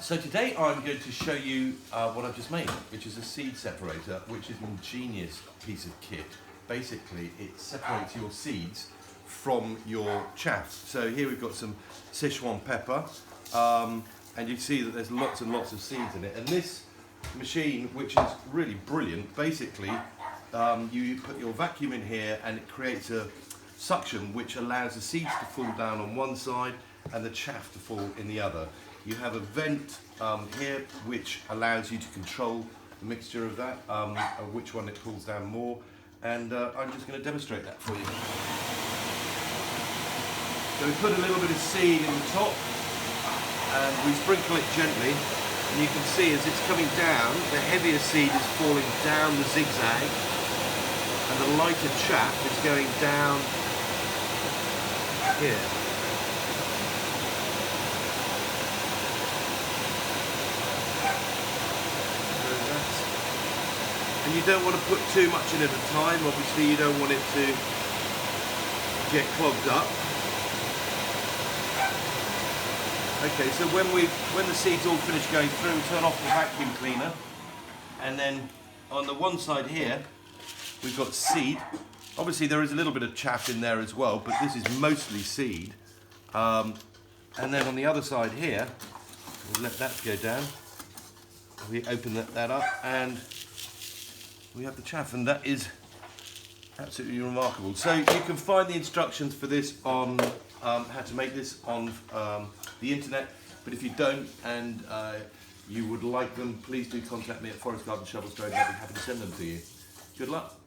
So today I'm going to show you what I've just made, which is a seed separator, which is an ingenious piece of kit. Basically, it separates your seeds from your chaff. So here we've got some Szechuan Pepper, and you see that there's lots and lots of seeds in it. And this machine, which is really brilliant, basically you put your vacuum in here and it creates a suction which allows the seeds to fall down on one side and the chaff to fall in the other. You have a vent here which allows you to control the mixture of that, which one it pulls down more, and I'm just going to demonstrate that for you. So we put a little bit of seed in the top and we sprinkle it gently, and you can see as it's coming down, the heavier seed is falling down the zigzag and the lighter chaff is going down here. And you don't want to put too much in at a time. Obviously you don't want it to get clogged up. Okay, so when the seeds all finish going through, we turn off the vacuum cleaner, and then on the one side here we've got seed. Obviously there is a little bit of chaff in there as well, but this is mostly seed. And then on the other side here, we'll let that go down. We open that up and we have the chaff, and that is absolutely remarkable. So you can find the instructions for this on how to make this on the internet, but if you don't and you would like them, please do contact me at Forest Garden Shovel Stone. I'll be happy to send them to you. Good luck.